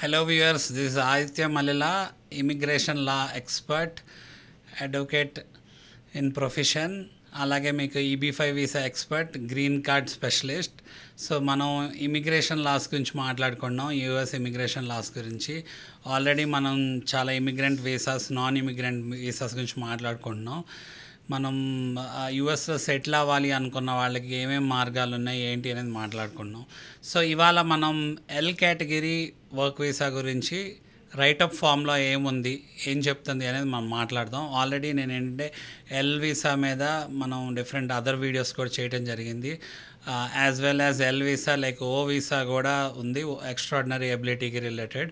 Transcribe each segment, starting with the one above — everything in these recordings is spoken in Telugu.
Hello viewers, this is Aditya Malila, immigration law expert, advocate in profession. అలాగే మీకు EB5 visa expert, green card specialist. So మనం ఇమిగ్రేషన్ లాస్ గురించి మాట్లాడుకున్నాం, యూఎస్ ఇమిగ్రేషన్ లాస్ గురించి. ఆల్రెడీ మనం చాలా immigrant visas, non immigrant visas గురించి మాట్లాడుకుంటున్నాం. మనం యూఎస్లో సెటిల్ అవ్వాలి అనుకున్న వాళ్ళకి ఏమేమి మార్గాలు ఉన్నాయి ఏంటి అనేది మాట్లాడుకున్నాం. సో ఇవాళ మనం ఎల్ కేటగిరీ వర్క్ వీసా గురించి రైటప్ ఫామ్లో ఏముంది, ఏం చెప్తుంది అనేది మనం మాట్లాడదాం. ఆల్రెడీ నేను ఏంటంటే ఎల్ వీసా మీద మనం డిఫరెంట్ అదర్ వీడియోస్ కూడా చేయడం జరిగింది. As well as L visa like O visa కూడా ఉంది, ఎక్స్ట్రాడినరీ ఎబిలిటీకి రిలేటెడ్.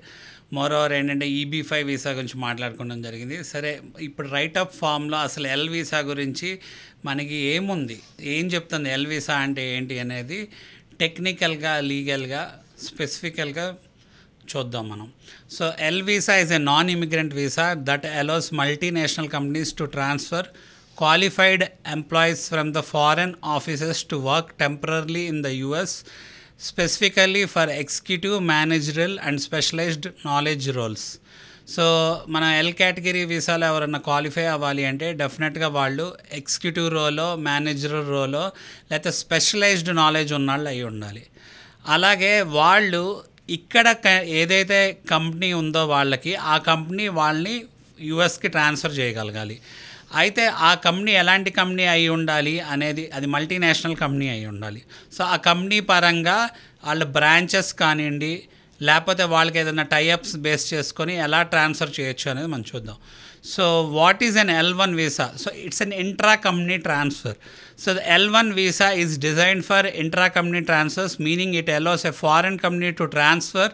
మోరోవర్ ఏంటంటే EB5 వీసా గురించి మాట్లాడుకోవడం జరిగింది. సరే, ఇప్పుడు రైటప్ ఫామ్లో అసలు ఎల్ వీసా గురించి మనకి ఏముంది, ఏం చెప్తుంది, ఎల్ వీసా అంటే ఏంటి అనేది టెక్నికల్గా, లీగల్గా, స్పెసిఫికల్గా చూద్దాం మనం. So L visa is a non immigrant visa that allows multinational companies to transfer qualified employees from the foreign offices to work temporarily in the US, specifically for executive, managerial and specialized knowledge roles. So మన ఎల్ కేటగిరీ వీసాలో ఎవరన్నా క్వాలిఫై అవ్వాలి అంటే డెఫినెట్గా వాళ్ళు ఎగ్జిక్యూటివ్ రోలో, మేనేజరల్ రోలో, లేకపోతే స్పెషలైజ్డ్ నాలెడ్జ్ ఉన్నవాళ్ళు అయి ఉండాలి. అలాగే వాళ్ళు ఇక్కడ ఏదైతే కంపెనీ ఉందో వాళ్ళకి, ఆ కంపెనీ వాళ్ళని యూఎస్కి ట్రాన్స్ఫర్ చేయగలగాలి. అయితే ఆ కంపెనీ ఎలాంటి కంపెనీ అయి ఉండాలి అనేది, అది మల్టీనేషనల్ కంపెనీ అయి ఉండాలి. సో ఆ కంపెనీ పరంగా వాళ్ళ బ్రాంచెస్ కానివ్వండి, లేకపోతే వాళ్ళకి ఏదైనా టైఅప్స్ బేస్ చేసుకొని ఎలా ట్రాన్స్ఫర్ చేయొచ్చు అనేది మనం చూద్దాం. So what is an L1 visa? So it's an intra-company transfer. So the L1 visa is designed for intra-company transfers, meaning it allows a foreign company to transfer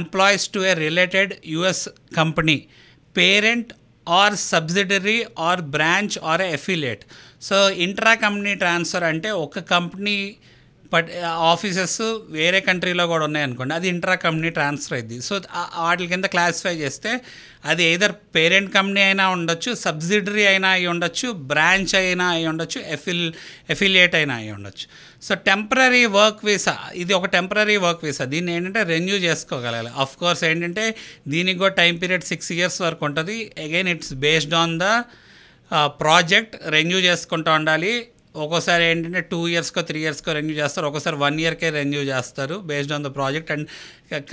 employees to a related US company, parent or subsidiary or branch or affiliate. So intra company transfer అంటే ఒక కంపెనీ ఆఫీసెస్ వేరే కంట్రీలో కూడా ఉన్నాయనుకోండి, అది ఇంట్రా కంపెనీ ట్రాన్స్ఫర్ అయింది. సో వాటి కింద క్లాసిఫై చేస్తే అది ఎయిదర్ పేరెంట్ కంపెనీ అయినా ఉండొచ్చు, సబ్సిడరీ అయినా అయి ఉండొచ్చు, బ్రాంచ్ అయినా అయి ఉండొచ్చు, ఎఫిలియేట్ అయినా అయి ఉండొచ్చు. సో టెంపరీ వర్క్ వీసా, ఇది ఒక టెంపరీ వర్క్ వీసా. దీన్ని ఏంటంటే రెన్యూ చేసుకోగలగాలి. అఫ్ కోర్స్ ఏంటంటే దీనికి కూడా టైం పీరియడ్ 6 years వరకు ఉంటుంది. Again it's based on the project, renew చేసుకుంటూ ఉండాలి. ఒక్కోసారి ఏంటంటే 2 yearsకో 3 yearsకో రెన్యూ చేస్తారు, ఒక్కోసారి 1 yearకే రెన్యూ చేస్తారు based on the project and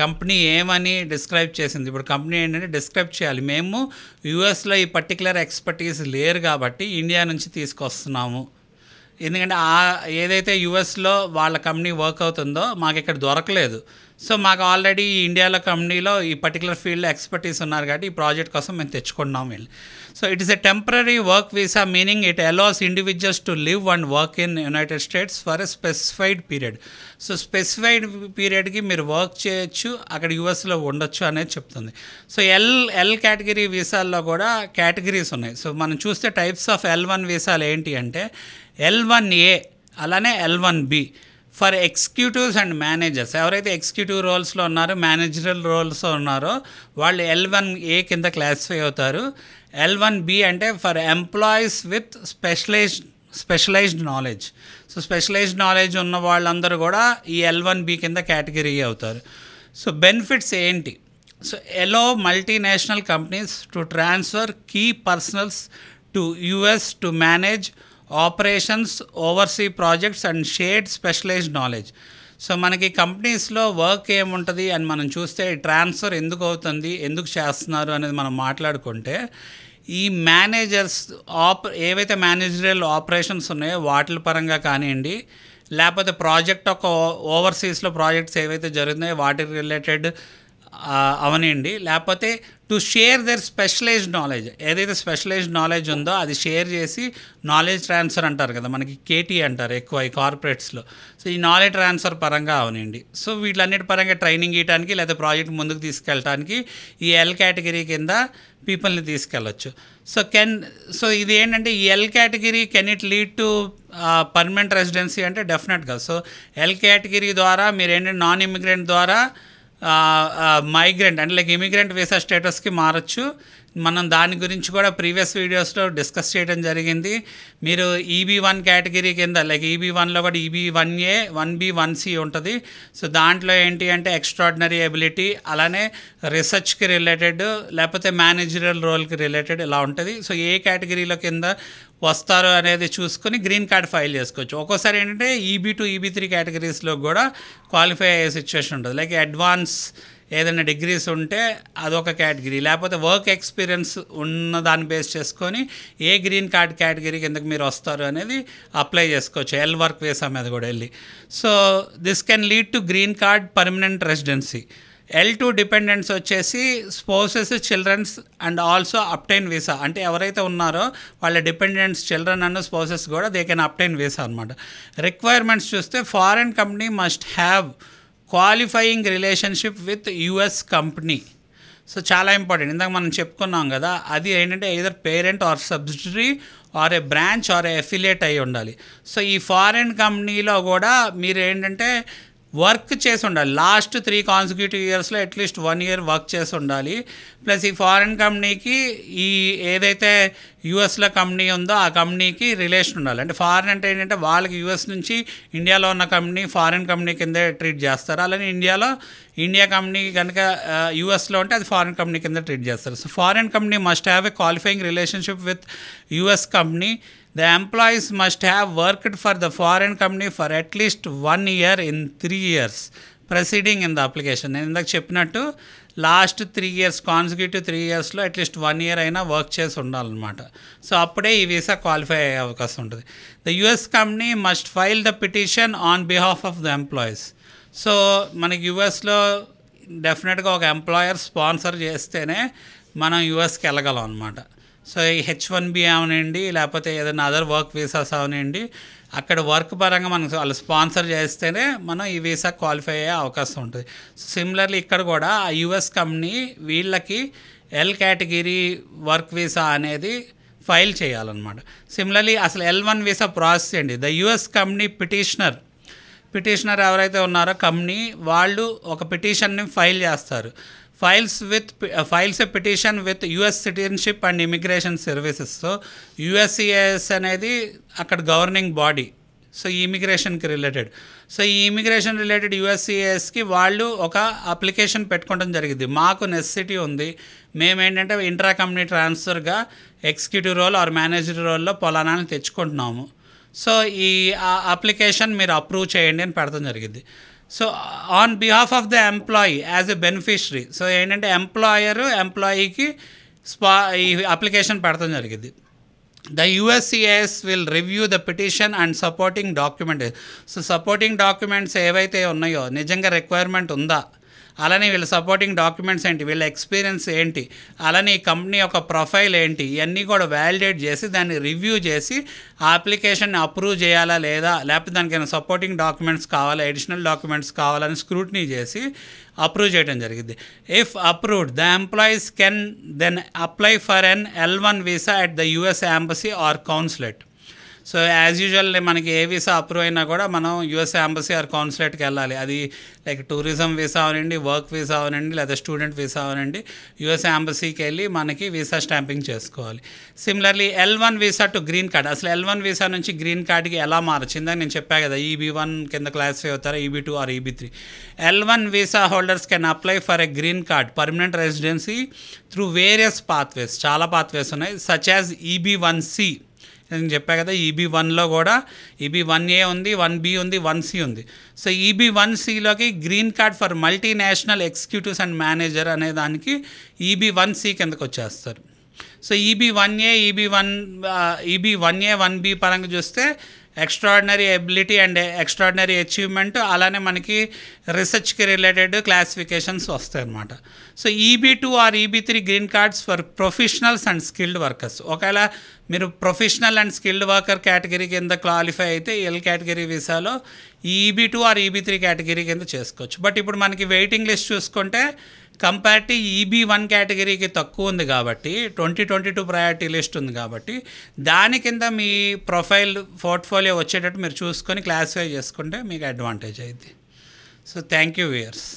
company ఏమని డిస్క్రైబ్ చేసింది. ఇప్పుడు కంపెనీ ఏంటంటే డిస్క్రైబ్ చేయాలి, మేము యూఎస్లో ఈ పర్టికులర్ ఎక్స్పర్టీస్ లేరు కాబట్టి ఇండియా నుంచి తీసుకొస్తున్నాము. ఎందుకంటే ఏదైతే యూఎస్లో వాళ్ళ కంపెనీ వర్క్ అవుతుందో మాకు ఇక్కడ దొరకలేదు. సో మాకు ఆల్రెడీ ఇండియాలో కంపెనీలో ఈ పర్టికులర్ ఫీల్డ్లో ఎక్స్పర్టీస్ ఉన్నారు కాబట్టి ఈ ప్రాజెక్ట్ కోసం మేము తెచ్చుకున్నాం వెళ్ళి. So it is a temporary work visa, meaning it allows individuals to live and work in United States for a specified period. So specified పీరియడ్కి మీరు వర్క్ చేయొచ్చు, అక్కడ యూఎస్లో ఉండొచ్చు అనేది చెప్తుంది. సో ఎల్ కేటగిరీ వీసాల్లో కూడా కేటగిరీస్ ఉన్నాయి. సో మనం చూస్తే టైప్స్ ఆఫ్ L1 వీసాలు ఏంటి అంటే L1A అలానే L1B for executives and managers. ఎవరైతే ఎగ్జిక్యూటివ్ రోల్స్లో ఉన్నారో, మేనేజరల్ రోల్స్లో ఉన్నారో వాళ్ళు L1A కింద క్లాసిఫై అవుతారు. L1B అంటే for employees with specialised knowledge. So specialised knowledge ఉన్న వాళ్ళందరూ కూడా ఈ L1B కింద కేటగిరీ అవుతారు. సో బెనిఫిట్స్ ఏంటి? So allow multinational companies to transfer key personnels to US to manage operations, oversee projects and shared specialised knowledge. So మనకి కంపెనీస్లో వర్క్ ఏముంటుంది అని మనం చూస్తే ట్రాన్స్ఫర్ ఎందుకు అవుతుంది, ఎందుకు చేస్తున్నారు అనేది మనం మాట్లాడుకుంటే, ఈ మేనేజర్స్ ఏవైతే మేనేజరియల్ ఆపరేషన్స్ ఉన్నాయో వాటి పరంగా కానివ్వండి, లేకపోతే ప్రాజెక్ట్ ఒక ఓవర్సీస్లో ప్రాజెక్ట్స్ ఏవైతే జరుగుతున్నాయో వాటికి రిలేటెడ్ అవనండి, లేకపోతే to share their specialised knowledge. ఏదైతే స్పెషలైజ్డ్ నాలెడ్జ్ ఉందో అది షేర్ చేసి నాలెడ్జ్ ట్రాన్స్ఫర్ అంటారు కదా, మనకి KT అంటారు ఎక్కువ ఈ కార్పొరేట్స్లో. సో ఈ నాలెడ్జ్ ట్రాన్స్ఫర్ పరంగా అవనండి. సో వీటిలన్నిటి పరంగా ట్రైనింగ్ ఇవ్వడానికి లేదా ప్రాజెక్ట్ ముందుకు తీసుకెళ్ళడానికి ఈ ఎల్ కేటగిరీ కింద పీపుల్ని తీసుకెళ్ళచ్చు. సో ఇది ఏంటంటే ఈ L category can it lead to permanent residency అంటే డెఫినెట్గా. సో ఎల్ కేటగిరీ ద్వారా మీరు ఏంటంటే నాన్ ఇమిగ్రెంట్ ద్వారా మైగ్రెంట్ అంటే లైక్ ఇమిగ్రెంట్ వీసా స్టేటస్కి మారచ్చు. మనం దాని గురించి కూడా ప్రీవియస్ వీడియోస్లో డిస్కస్ చేయడం జరిగింది. మీరు EB1 కేటగిరీ కింద లైక్ EB1లో కూడా EB1A 1B 1C ఉంటుంది. సో దాంట్లో ఏంటి అంటే ఎక్స్ట్రాడినరీ ఎబిలిటీ, అలానే రీసెర్చ్కి రిలేటెడ్ లేకపోతే మేనేజరల్ రోల్కి రిలేటెడ్ ఇలా ఉంటుంది. సో ఏ కేటగిరీలో కింద వస్తారు అనేది చూసుకొని గ్రీన్ కార్డ్ ఫైల్ చేసుకోవచ్చు. ఒక్కోసారి ఏంటంటే EB2 EB3 కేటగిరీస్లో కూడా క్వాలిఫై అయ్యే సిచ్యువేషన్ ఉంటుంది. లైక్ అడ్వాన్స్ ఏదైనా డిగ్రీస్ ఉంటే అదొక కేటగిరీ, లేకపోతే వర్క్ ఎక్స్పీరియన్స్ ఉన్న దాన్ని బేస్ చేసుకొని ఏ గ్రీన్ కార్డ్ కేటగిరీ కిందకి మీరు వస్తారు అనేది అప్లై చేసుకోవచ్చు, ఎల్ వర్క్ వీసా మీద కూడా వెళ్ళి. So this can lead to green card permanent residency. L2 dependents వచ్చేసి spouses, childrens and also obtain visa. అంటే ఎవరైతే ఉన్నారో వాళ్ళ డిపెండెంట్స్, చిల్డ్రన్ అండ్ స్పౌసెస్ కూడా దే కెన్ అప్టైన్ వీసా అనమాట. రిక్వైర్మెంట్స్ చూస్తే foreign company must have qualifying relationship with US company. So చాలా ఇంపార్టెంట్, ఇందాక మనం చెప్పుకున్నాం కదా, అది ఏంటంటే either parent or subsidiary or a branch or a affiliate అయి ఉండాలి. సో ఈ ఫారెన్ కంపెనీలో కూడా మీరు ఏంటంటే వర్క్ చేసి ఉండాలి. లాస్ట్ 3 కాన్సిక్యూటివ్ ఇయర్స్లో అట్లీస్ట్ 1 year వర్క్ చేసి ఉండాలి. ప్లస్ ఈ ఫారెన్ కంపెనీకి ఈ ఏదైతే యూఎస్లో కంపెనీ ఉందో ఆ కంపెనీకి రిలేషన్ ఉండాలి. అంటే ఫారెన్ అంటే ఏంటంటే వాళ్ళకి యూఎస్ నుంచి ఇండియాలో ఉన్న కంపెనీ ఫారెన్ కంపెనీ కిందే ట్రీట్ చేస్తారు. అలానే ఇండియా కంపెనీ కనుక యూఎస్లో ఉంటే అది ఫారెన్ కంపెనీ కింద ట్రీట్ చేస్తారు. So foreign company must have a qualifying relationship with US company. The employees must have worked for the foreign company for at least 1 year in 3 years preceding in the application. నేను ఇందాక చెప్పినట్టు లాస్ట్ 3 years కాన్సిక్యూటివ్ 3 yearsలో అట్లీస్ట్ 1 year అయినా వర్క్ చేసి ఉండాలన్నమాట. సో అప్పుడే ఈ వీసా క్వాలిఫై అయ్యే అవకాశం ఉంటుంది. The US company must file the petition on behalf of the employees. So మనకి యూఎస్లో డెఫినెట్గా ఒక ఎంప్లాయర్ స్పాన్సర్ చేస్తేనే మనం యూఎస్కి వెళ్ళగలం అనమాట. సో ఈ H1B అవనండి, లేకపోతే ఏదైనా అదర్ వర్క్ వీసాస్ అవనండి, అక్కడ వర్క్ పరంగా మనకు వాళ్ళు స్పాన్సర్ చేస్తేనే మనం ఈ వీసా క్వాలిఫై అయ్యే అవకాశం ఉంటుంది. సిమిలర్లీ ఇక్కడ కూడా ఆ యుఎస్ కంపెనీ వీళ్ళకి L కేటగిరీ వర్క్ వీసా అనేది ఫైల్ చేయాలన్నమాట. సిమిలర్లీ అసలు L1 వీసా ప్రాసెస్ ఏంటి, ద యుఎస్ కంపెనీ పిటిషనర్ ఎవరైతే ఉన్నారో కంపెనీ వాళ్ళు ఒక పిటిషన్ని ఫైల్ చేస్తారు. Files a petition with US citizenship and immigration services. So USCIS అనేది అక్కడ గవర్నింగ్ బాడీ, సో ఈ ఇమిగ్రేషన్కి రిలేటెడ్. సో ఈ ఇమిగ్రేషన్ రిలేటెడ్ USCISకి వాళ్ళు ఒక అప్లికేషన్ పెట్టుకోవడం జరిగింది. మాకు నెసెసిటీ ఉంది, మేమేంటంటే intra company ట్రాన్స్ఫర్గా executive role R manager రోల్లో పొలానాన్ని తెచ్చుకుంటున్నాము. సో ఈ అప్లికేషన్ మీరు అప్రూవ్ చేయండి అని పెడతాం జరిగింది. So on behalf of the employee as a beneficiary. So ఏంటంటే ఎంప్లాయీకి ఈ అప్లికేషన్ పెడతాం జరిగింది. The USCIS will review the petition and supporting document. So supporting documents ఏవైతే ఉన్నాయో నిజంగా రిక్వైర్మెంట్ ఉందా, అలానే వీళ్ళ సపోర్టింగ్ డాక్యుమెంట్స్ ఏంటి, వీళ్ళ ఎక్స్పీరియన్స్ ఏంటి, అలానే ఈ కంపెనీ యొక్క ప్రొఫైల్ ఏంటి, ఇవన్నీ కూడా వ్యాలిడేట్ చేసి దాన్ని రివ్యూ చేసి ఆ అప్లికేషన్ని అప్రూవ్ చేయాలా లేదా, లేకపోతే దానికైనా సపోర్టింగ్ డాక్యుమెంట్స్ కావాలా, అడిషనల్ డాక్యుమెంట్స్ కావాలని స్క్రూటినీ చేసి అప్రూవ్ చేయడం జరిగింది. If approved, the employees can then apply for an L1 visa at the US embassy or consulate. So as usual మనకి ఏ వీసా అప్రూవ్ అయినా కూడా మనం US ఎంబసీ ఆర్ కౌన్సులేట్కి వెళ్ళాలి. అది లైక్ టూరిజం వీసా అవనండి, వర్క్ వీసా అవనండి, లేదా స్టూడెంట్ వీసా అవనండి, US ఎంబసీకి వెళ్ళి మనకి వీసా స్టాంపింగ్ చేసుకోవాలి. Similarly L1 visa to green card. అసలు L1 వీసా నుంచి గ్రీన్ కార్డ్కి ఎలా మారచిందని నేను చెప్పా కదా, EB1 కింద క్లాసిఫై అవుతారా, EB2 or EB3. L1 visa holders can apply for a green card permanent residency through various pathways. చాలా పాత్వేస్ ఉన్నాయి, సచ్ యాజ్ EB1C. నేను చెప్పా కదా, EB1లో కూడా EB1A ఉంది, 1B ఉంది, 1C ఉంది. సో EB1Cలోకి green card for multinational executives and manager అనే దానికి EB1C కిందకు వచ్చేస్తారు. సో EB1A 1B పరంగా చూస్తే extraordinary ability and extraordinary achievement, అలానే మనకి రీసెర్చ్కి రిలేటెడ్ క్లాసిఫికేషన్స్ వస్తాయి అన్నమాట. So EB2 or EB3 green cards for professionals and skilled workers. ఒకవేళ మీరు professional and skilled worker category కింద క్వాలిఫై అయితే L కేటగిరీ వీసాలో EB2 ఆర్ EB3 కేటగిరీ కింద చేసుకోవచ్చు. బట్ ఇప్పుడు మనకి వెయిటింగ్ లిస్ట్ చూసుకుంటే కంపేర్ EB1 కేటగిరీకి తక్కువ ఉంది కాబట్టి 2022 ప్రయారిటీ లిస్ట్ ఉంది కాబట్టి దాని కింద మీ ప్రొఫైల్ పోర్ట్ఫోలియో వచ్చేటట్టు మీరు చూసుకొని క్లాసిఫై చేసుకుంటే మీకు అడ్వాంటేజ్ అయింది. So thank you viewers.